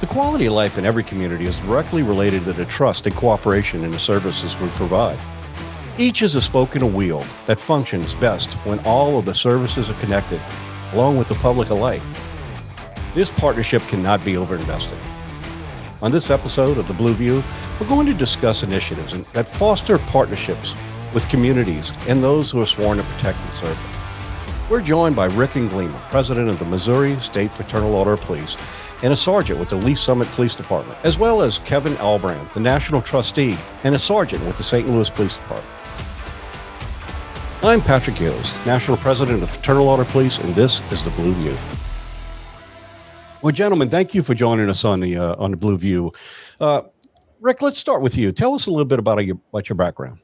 The quality of life in every community is directly related to the trust and cooperation in the services we provide. Each is a spoke in a wheel that functions best when all of the services are connected, along with the public alike. This partnership cannot be overinvested. On this episode of The Blue View, we're going to discuss initiatives that foster partnerships with communities and those who are sworn to protect and serve them. We're joined by Rick Inglima, president of the Missouri State Fraternal Order of Police, and a sergeant with the Lee Summit Police Department, as well as Kevin Ahlbrand, the national trustee, and a sergeant with the St. Louis Police Department. I'm Patrick Gills, national president of Fraternal Order Police, and this is The Blue View. Well, gentlemen, thank you for joining us on the Blue View. Rick, let's start with you. Tell us a little bit about your background.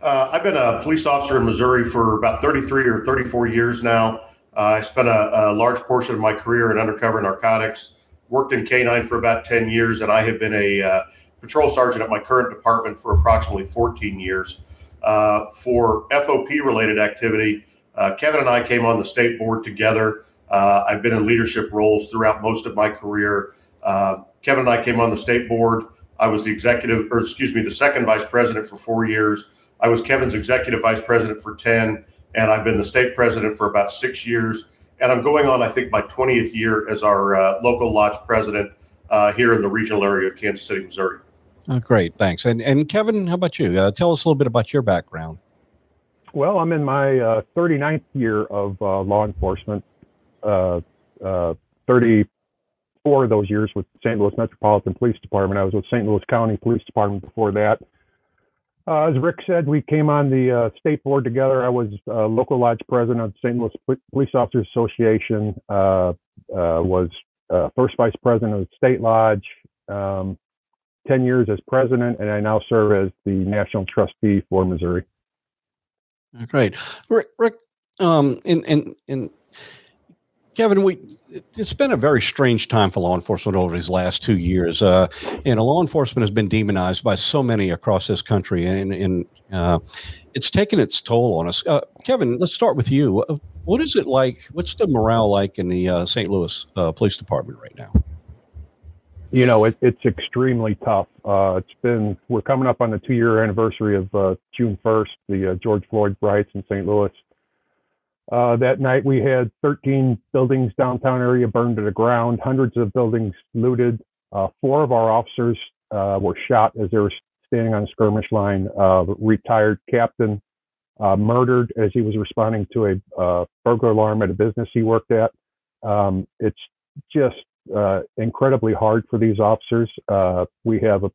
I've been a police officer in Missouri for about 33 or 34 years now. I spent a large portion of my career in undercover narcotics, worked in K-9 for about 10 years, and I have been a patrol sergeant at my current department for approximately 14 years. For FOP-related activity, Kevin and I came on the state board together. I've been in leadership roles throughout most of my career. Kevin and I came on the state board. I was the second vice president for 4 years. I was Kevin's executive vice president for 10, and I've been the state president for about 6 years. And I'm going on, I think, my 20th year as our local lodge president here in the regional area of Kansas City, Missouri. Oh, great, thanks. And Kevin, how about you? Tell us a little bit about your background. Well, I'm in my 39th year of law enforcement, 34 of those years with St. Louis Metropolitan Police Department. I was with St. Louis County Police Department before that. As Rick said, we came on the state board together. I was local lodge president of St. Louis Police Officers Association, was first vice president of the state lodge, 10 years as president, and I now serve as the national trustee for Missouri. Great. Rick, and Kevin, it's been a very strange time for law enforcement over these last 2 years. Law enforcement has been demonized by so many across this country, and it's taken its toll on us. Kevin, let's start with you. What is it like? What's the morale like in the St. Louis Police Department right now? You know, it's extremely tough. We're coming up on the 2-year anniversary of June 1st, the George Floyd riots in St. Louis. That night we had 13 buildings downtown area burned to the ground, hundreds of buildings looted. 4 of our officers were shot as they were standing on a skirmish line. Retired captain murdered as he was responding to a burglar alarm at a business he worked at. It's just incredibly hard for these officers. We have a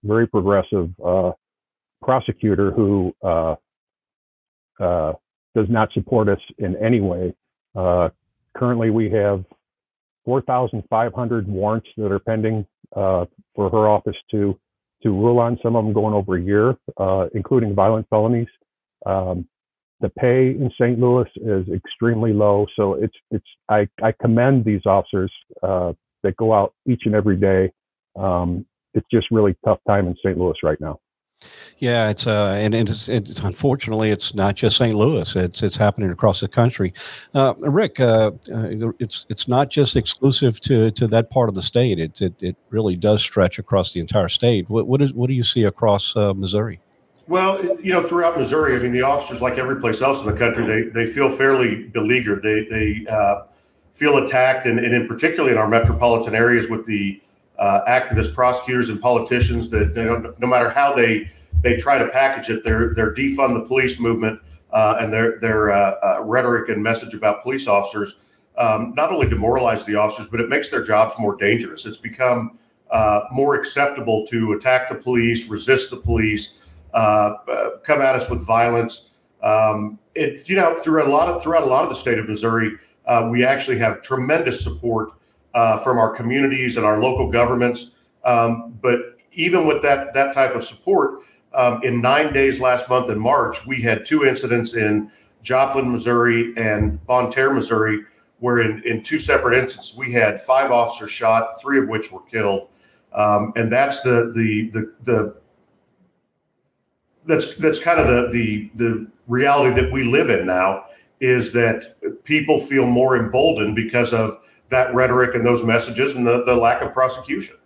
very progressive prosecutor who does not support us in any way. Currently, we have 4,500 warrants that are pending for her office to rule on, some of them going over a year, including violent felonies. The pay in St. Louis is extremely low, so I commend these officers that go out each and every day. It's just really tough time in St. Louis right now. Yeah, it's unfortunately it's not just St. Louis. It's happening across the country. Rick, it's not just exclusive to that part of the state. It really does stretch across the entire state. What do you see across Missouri? Well, throughout Missouri, I mean, the officers, like every place else in the country, they feel fairly beleaguered. They feel attacked, and in particular in our metropolitan areas with the activist prosecutors and politicians that no matter how they try to package it, their defund the police movement and their rhetoric and message about police officers not only demoralize the officers, but it makes their jobs more dangerous. It's become more acceptable to attack the police, resist the police, come at us with violence. It's throughout a lot of the state of Missouri, we actually have tremendous support from our communities and our local governments. But even with that type of support, in 9 days last month in March, we had 2 incidents in Joplin, Missouri, and Bonne Terre, Missouri, where in 2 separate instances we had 5 officers shot, 3 of which were killed. And that's that's kind of the reality that we live in now, is that people feel more emboldened because of that rhetoric and those messages and the lack of prosecution.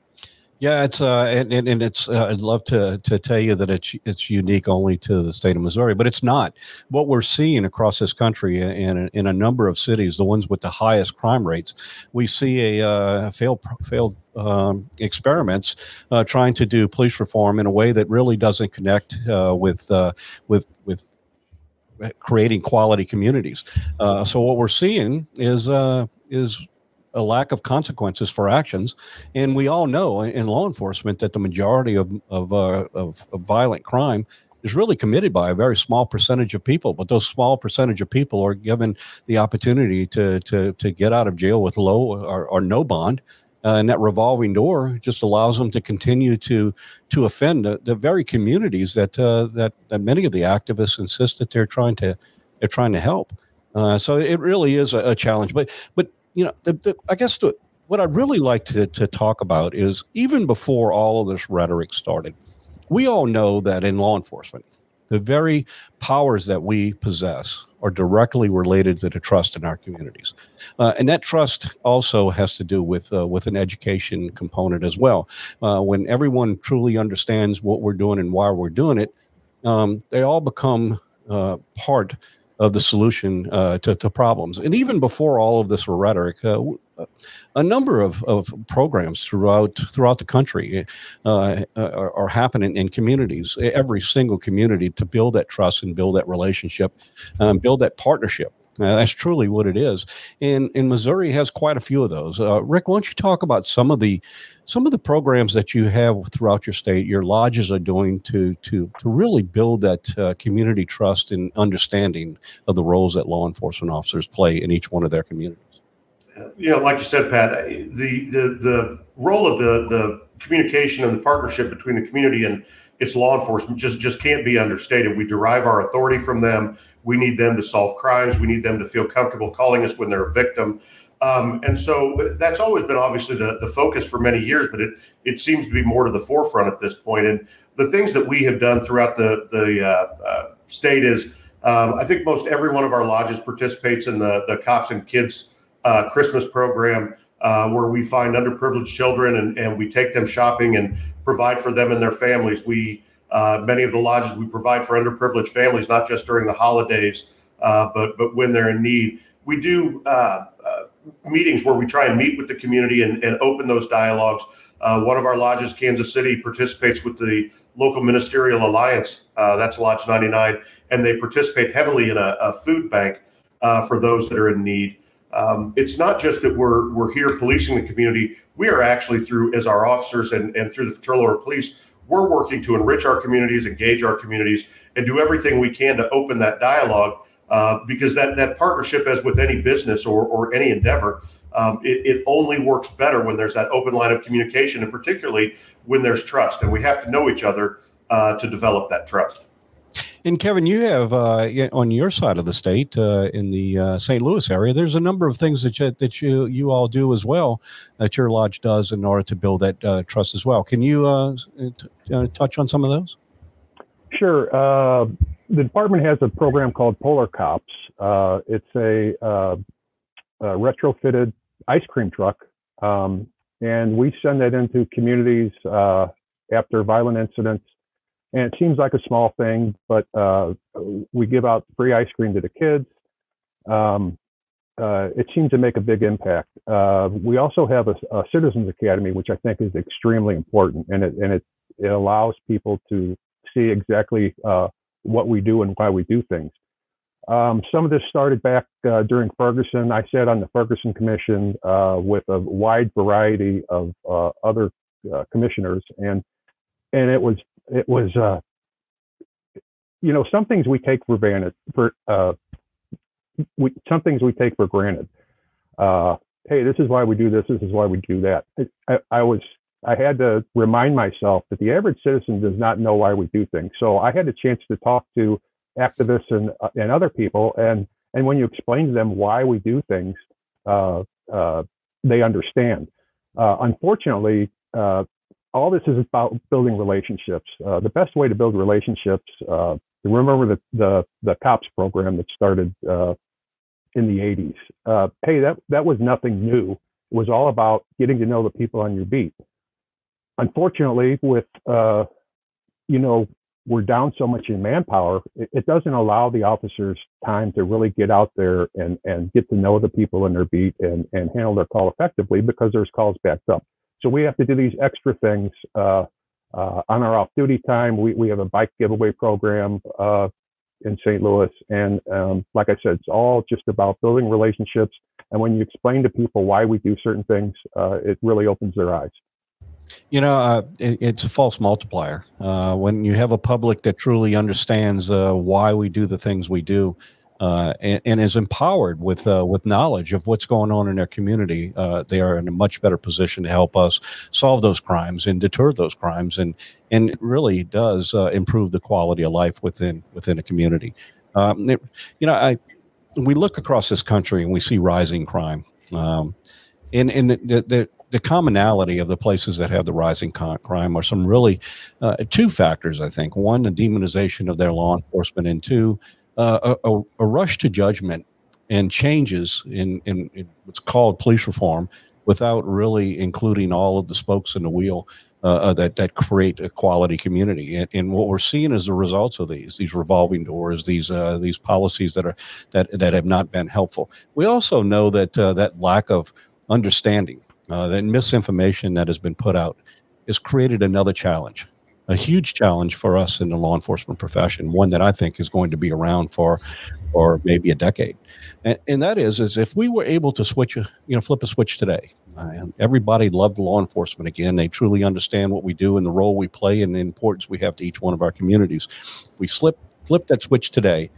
Yeah, it's and it's. I'd love to tell you that it's unique only to the state of Missouri, but it's not. What we're seeing across this country in a number of cities, the ones with the highest crime rates, we see a failed experiments trying to do police reform in a way that really doesn't connect with creating quality communities. So what we're seeing is a lack of consequences for actions, and we all know in law enforcement that the majority of violent crime is really committed by a very small percentage of people. But those small percentage of people are given the opportunity to get out of jail with low or no bond. And that revolving door just allows them to continue to offend the very communities that many of the activists insist that they're trying to help. So it really is a challenge. But you know, I guess what I'd really like to talk about is, even before all of this rhetoric started, we all know that in law enforcement, the very powers that we possess are directly related to the trust in our communities. And that trust also has to do with an education component as well. When everyone truly understands what we're doing and why we're doing it, they all become part of the solution to problems. And even before all of this rhetoric, a number of programs throughout the country are happening in communities, every single community, to build that trust and build that relationship, build that partnership. That's truly what it is. And Missouri has quite a few of those. Rick, why don't you talk about some of the programs that you have throughout your state, your lodges are doing to really build that community trust and understanding of the roles that law enforcement officers play in each one of their communities? You know, like you said, Pat, the role of the communication and the partnership between the community and its law enforcement just can't be understated. We derive our authority from them. We need them to solve crimes. We need them to feel comfortable calling us when they're a victim. And so that's always been obviously the focus for many years, but it seems to be more to the forefront at this point. And the things that we have done throughout the state is, I think most every one of our lodges participates in the Cops and Kids Christmas program, where we find underprivileged children and we take them shopping and provide for them and their families. Many of the lodges, we provide for underprivileged families, not just during the holidays, but when they're in need. We do meetings where we try and meet with the community and open those dialogues. One of our lodges, Kansas City, participates with the local ministerial alliance. That's Lodge 99, and they participate heavily in a food bank for those that are in need. It's not just that we're here policing the community. We are actually, as our officers and through the Fraternal Order of Police, we're working to enrich our communities, engage our communities, and do everything we can to open that dialogue, because that partnership, as with any business or any endeavor, it only works better when there's that open line of communication, and particularly when there's trust. And we have to know each other to develop that trust. And Kevin, you have on your side of the state, in the St. Louis area, there's a number of things that you all do as well, that your lodge does in order to build that trust as well. Can you touch on some of those? Sure. The department has a program called Polar Cops. It's a retrofitted ice cream truck, and we send that into communities after violent incidents. And it seems like a small thing, but we give out free ice cream to the kids. It seems to make a big impact. We also have a Citizens Academy, which I think is extremely important, and it allows people to see exactly what we do and why we do things. Some of this started back during Ferguson. I sat on the Ferguson Commission with a wide variety of other commissioners, and it was some things we take for granted. Some things we take for granted. Hey, this is why we do this. This is why we do that. I had to remind myself that the average citizen does not know why we do things. So I had a chance to talk to activists and other people, and when you explain to them why we do things, they understand. Unfortunately, all this is about building relationships. The best way to build relationships, remember the COPS program that started in the 80s. Hey, that was nothing new. was all about getting to know the people on your beat. Unfortunately, with we're down so much in manpower, it doesn't allow the officers time to really get out there and get to know the people in their beat and handle their call effectively, because there's calls backed up. So we have to do these extra things on our off-duty time. We have a bike giveaway program in St. Louis, and like I said, it's all just about building relationships. And when you explain to people why we do certain things, it really opens their eyes. It's a false multiplier. When you have a public that truly understands why we do the things we do, and is empowered with knowledge of what's going on in their community, they are in a much better position to help us solve those crimes and deter those crimes, and it really does improve the quality of life within a community. We look across this country and we see rising crime. And the commonality of the places that have the rising crime are some really two factors, I think. One, the demonization of their law enforcement, and two, a rush to judgment and changes in what's called police reform without really including all of the spokes in the wheel that create a quality community. And what we're seeing as the results of these revolving doors, these policies that have not been helpful. We also know that that lack of understanding, that misinformation that has been put out, has created another challenge, a huge challenge for us in the law enforcement profession, one that I think is going to be around for maybe a decade. And that is if we were able to flip a switch today, everybody loved law enforcement again. They truly understand what we do and the role we play and the importance we have to each one of our communities. We flip that switch today.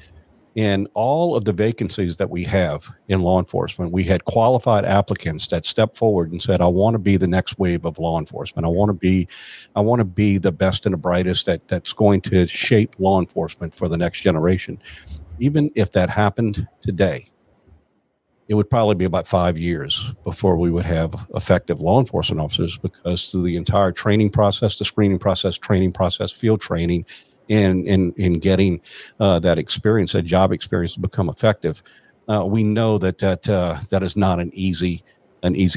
In all of the vacancies that we have in law enforcement, we had qualified applicants that stepped forward and said, I want to be the next wave of law enforcement. I want to be the best and the brightest that's going to shape law enforcement for the next generation. Even if that happened today, it would probably be about 5 years before we would have effective law enforcement officers, because through the entire training process, the screening process, training process, field training, in getting that experience, that job experience, to become effective, we know that is not an easy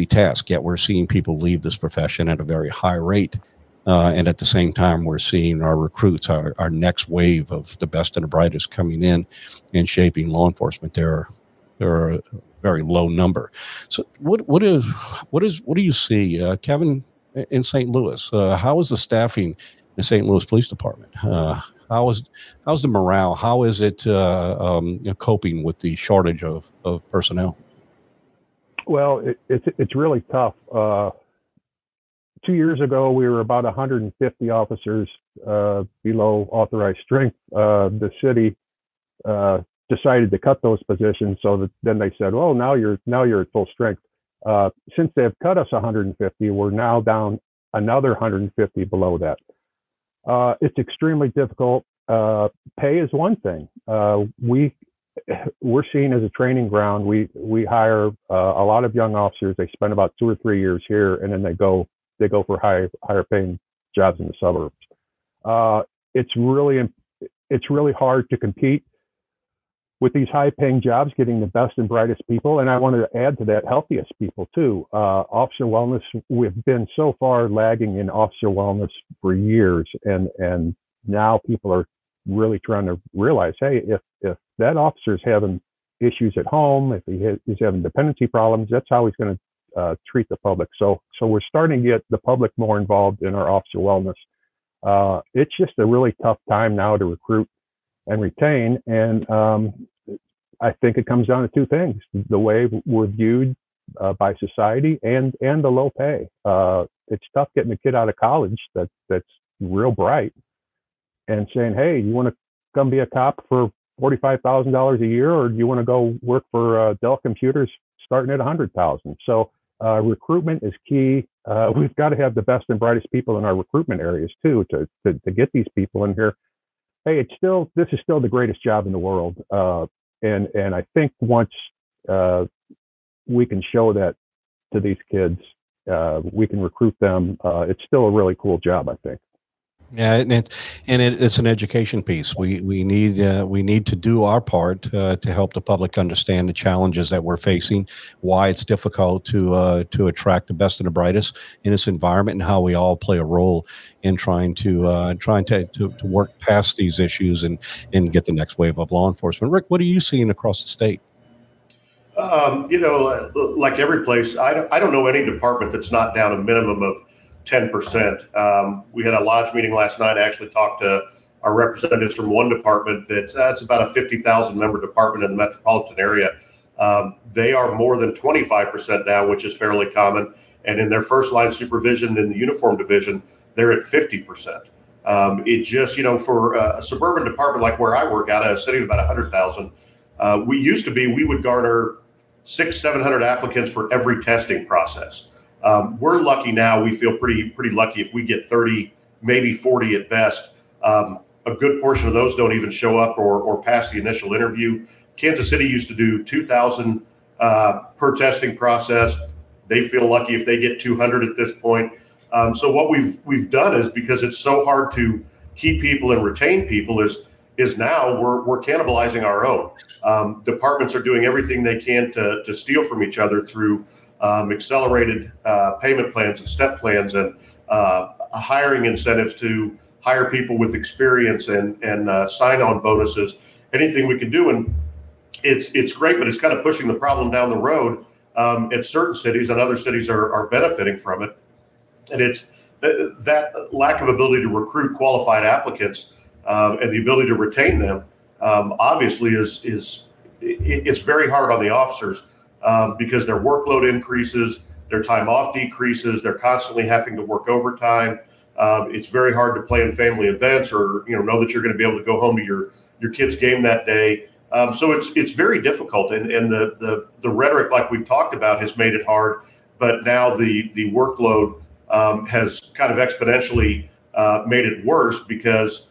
task. Yet we're seeing people leave this profession at a very high rate, and at the same time, we're seeing our recruits, our next wave of the best and the brightest, coming in and shaping law enforcement. They're a very low number. So what do you see, Kevin, in St. Louis? How is the staffing the St. Louis Police Department? How's the morale? How is it coping with the shortage of personnel? Well, it's really tough. 2 years ago, we were about 150 officers below authorized strength. The city decided to cut those positions, so that then they said, "Well, now you're at full strength." Since they've cut us 150, we're now down another 150 below that. It's extremely difficult. Pay is one thing. We're seen as a training ground. We hire a lot of young officers. They spend about 2 or 3 years here, and then they go for higher paying jobs in the suburbs. It's really hard to compete with these high paying jobs, getting the best and brightest people. And I want to add to that, healthiest people too. Officer wellness, we've been so far lagging in officer wellness for years. And now people are really trying to realize, hey, if that officer's having issues at home, if he's having dependency problems, that's how he's going to treat the public. So we're starting to get the public more involved in our officer wellness. It's just a really tough time now to recruit and retain. And I think it comes down to two things: the way we're viewed by society and the low pay. It's tough getting a kid out of college that's real bright and saying, hey, you want to come be a cop for $45,000 a year, or do you want to go work for Dell Computers starting at $100,000? So recruitment is key. We've got to have the best and brightest people in our recruitment areas too, to get these people in here. Hey, this is still the greatest job in the world. And I think once we can show that to these kids, we can recruit them. It's still a really cool job, I think. Yeah, it's an education piece. We need to do our part to help the public understand the challenges that we're facing, why it's difficult to attract the best and the brightest in this environment, and how we all play a role in trying to work past these issues and get the next wave of law enforcement. Rick, what are you seeing across the state? Like every place, I don't know any department that's not down a minimum of 10%. We had a lodge meeting last night. I actually talked to our representatives from one department that's about a 50,000 member department in the metropolitan area. They are more than 25% down, which is fairly common. And in their first line supervision in the uniform division, they're at 50%. It just, for a suburban department like where I work out of a city of about 100,000, we would garner 600-700 applicants for every testing process. We're lucky now. We feel pretty lucky if we get 30, maybe 40 at best. A good portion of those don't even show up or pass the initial interview. Kansas City used to do 2,000 per testing process. They feel lucky if they get 200 at this point. So what we've done is, because it's so hard to keep people and retain people, is now we're cannibalizing our own. Departments are doing everything they can to steal from each other through accelerated payment plans and step plans and hiring incentives to hire people with experience and sign-on bonuses, anything we can do. And it's great, but it's kind of pushing the problem down the road at certain cities, and other cities are benefiting from it. And it's that lack of ability to recruit qualified applicants and the ability to retain them, obviously it's very hard on the officers because their workload increases, their time off decreases, they're constantly having to work overtime. It's very hard to plan family events or know that you're going to be able to go home to your kid's game that day. So it's very difficult, and the rhetoric, like we've talked about, has made it hard. But now the workload has kind of exponentially made it worse because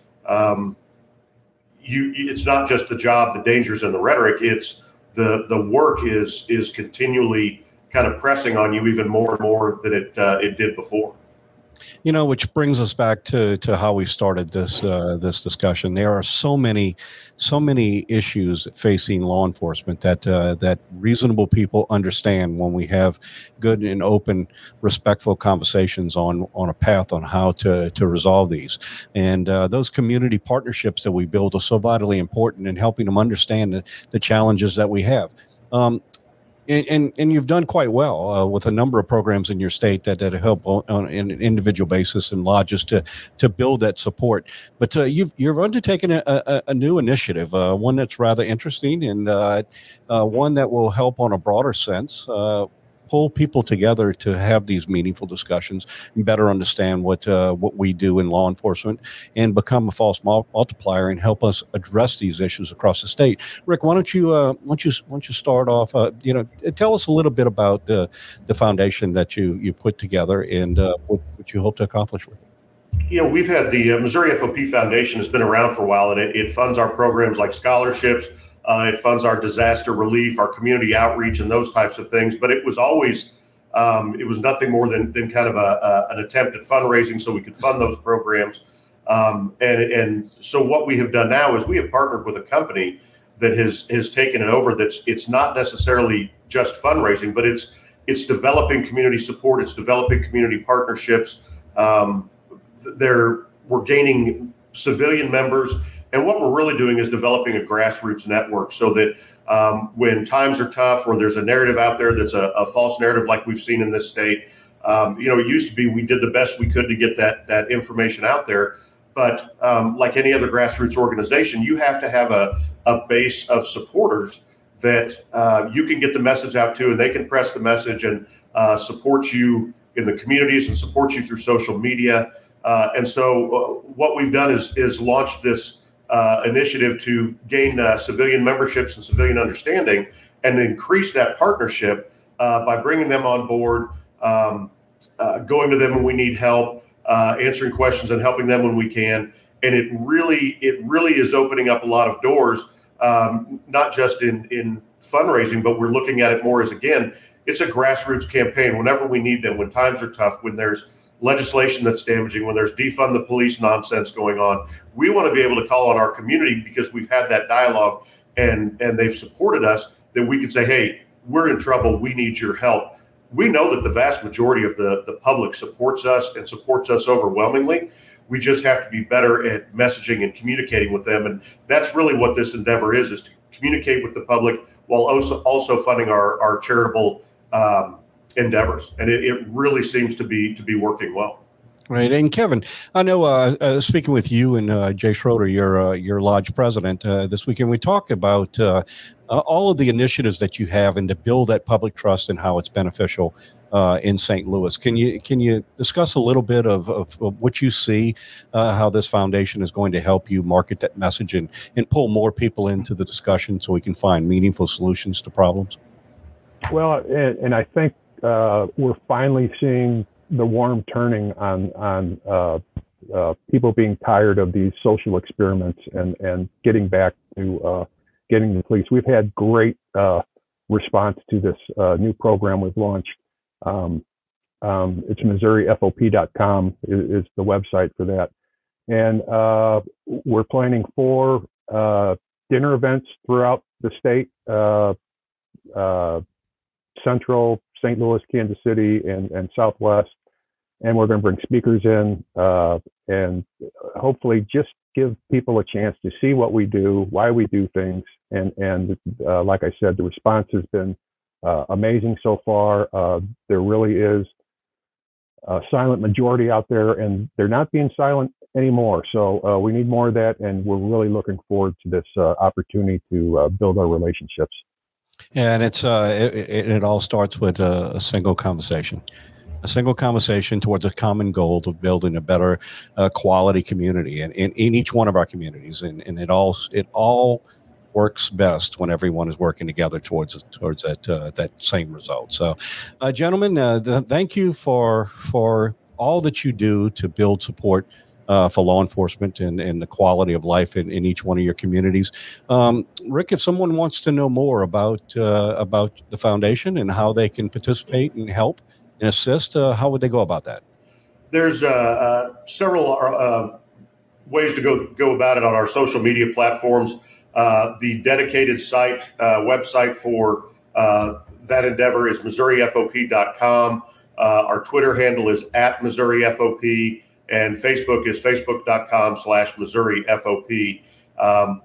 it's not just the job, the dangers, and the rhetoric. It's the work is continually kind of pressing on you even more and more than it did before. Which brings us back to how we started this discussion. There are so many issues facing law enforcement that reasonable people understand when we have good and open, respectful conversations on a path on how to resolve these. And those community partnerships that we build are so vitally important in helping them understand the challenges that we have. And you've done quite well with a number of programs in your state that help on an individual basis and lodges to build that support. But you've undertaken a new initiative, one that's rather interesting and one that will help on a broader sense. Pull people together to have these meaningful discussions and better understand what we do in law enforcement and become a force multiplier and help us address these issues across the state. Rick, why don't you start off? Tell us a little bit about the foundation that you put together and what you hope to accomplish with it. We've had the Missouri FOP Foundation has been around for a while, and it funds our programs like scholarships. It funds our disaster relief, our community outreach, and those types of things. But it was always, it was nothing more than kind of an attempt at fundraising so we could fund those programs. And so what we have done now is we have partnered with a company that has taken it over. It's not necessarily just fundraising, but it's developing community support. It's developing community partnerships. We're gaining civilian members. And what we're really doing is developing a grassroots network so that when times are tough or there's a narrative out there that's a false narrative like we've seen in this state, it used to be we did the best we could to get that information out there. But like any other grassroots organization, you have to have a base of supporters that you can get the message out to, and they can press the message and support you in the communities and support you through social media. And so what we've done is launched this initiative to gain civilian memberships and civilian understanding and increase that partnership by bringing them on board, going to them when we need help, answering questions and helping them when we can. And it really is opening up a lot of doors, not just in fundraising, but we're looking at it more as, again, it's a grassroots campaign. Whenever we need them, when times are tough, when there's legislation that's damaging, when there's defund the police nonsense going on, we want to be able to call on our community, because we've had that dialogue and they've supported us, that we could say, hey, we're in trouble, we need your help. We know that the vast majority of the public supports us and supports us overwhelmingly. We just have to be better at messaging and communicating with them. And that's really what this endeavor is to communicate with the public while also funding our charitable endeavors. And it really seems to be working well. Right. And Kevin, I know speaking with you and Jay Schroeder, your lodge president, this weekend, we talked about all of the initiatives that you have and to build that public trust and how it's beneficial in St. Louis. Can you discuss a little bit of what you see, how this foundation is going to help you market that message and pull more people into the discussion so we can find meaningful solutions to problems? Well, and I think we're finally seeing the worm turning on people being tired of these social experiments and getting back to getting the police. We've had great response to this new program we've launched. It's MissouriFOP.com is the website for that. And we're planning 4 dinner events throughout the state, Central, St. Louis, Kansas City, and Southwest. And we're going to bring speakers in and hopefully just give people a chance to see what we do, why we do things. And like I said, the response has been amazing so far. There really is a silent majority out there, and they're not being silent anymore. So we need more of that, and we're really looking forward to this opportunity to build our relationships. And it all starts with a single conversation. A single conversation towards a common goal of building a better quality community in each one of our communities. And it all works best when everyone is working together towards that same result. So, gentlemen, thank you for all that you do to build support for law enforcement and the quality of life in each one of your communities. Rick, if someone wants to know more about the foundation and how they can participate and help and assist, how would they go about that? There's several ways to go about it on our social media platforms. The dedicated website for that endeavor is MissouriFOP.com. Our Twitter handle is @MissouriFOP, and Facebook is Facebook.com/MissouriFOP.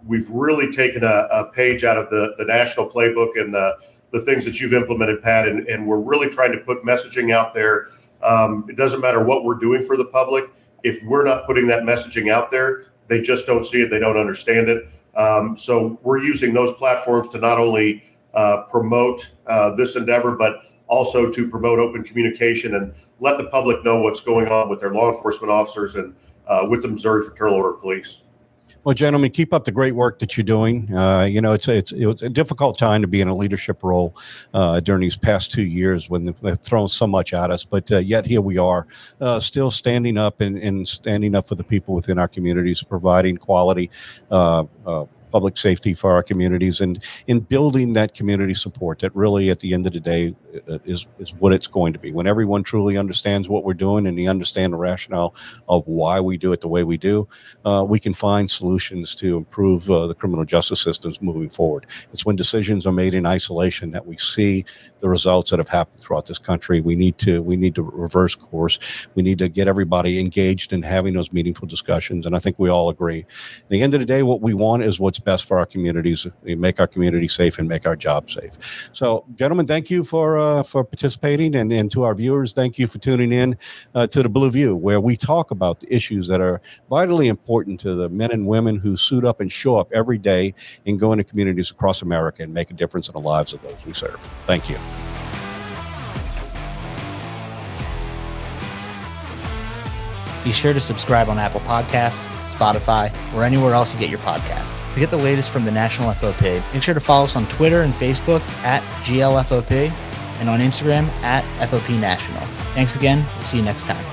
We've really taken a page out of the national playbook and the things that you've implemented, Pat, and we're really trying to put messaging out there. It doesn't matter what we're doing for the public. If we're not putting that messaging out there, they just don't see it. They don't understand it. So we're using those platforms to not only promote this endeavor, but also to promote open communication and let the public know what's going on with their law enforcement officers and with the Missouri Fraternal Order of Police. Well, gentlemen, keep up the great work that you're doing. It was a difficult time to be in a leadership role during these past 2 years when they've thrown so much at us. But yet here we are, still standing up and standing up for the people within our communities, providing quality public safety for our communities and in building that community support that really at the end of the day is what it's going to be. When everyone truly understands what we're doing and they understand the rationale of why we do it the way we do, we can find solutions to improve the criminal justice systems moving forward. It's when decisions are made in isolation that we see the results that have happened throughout this country. We need to reverse course. We need to get everybody engaged in having those meaningful discussions. And I think we all agree. At the end of the day, what we want is what's best for our communities. We make our community safe and make our job safe. So, gentlemen, thank you for participating, and to our viewers, thank you for tuning in to the Blue View, where we talk about the issues that are vitally important to the men and women who suit up and show up every day and go into communities across America and make a difference in the lives of those we serve. Thank you. Be sure to subscribe on Apple Podcasts, Spotify, or anywhere else you get your podcasts. To get the latest from the National FOP, make sure to follow us on Twitter and Facebook @GLFOP and on Instagram @FOP National. Thanks again. We'll see you next time.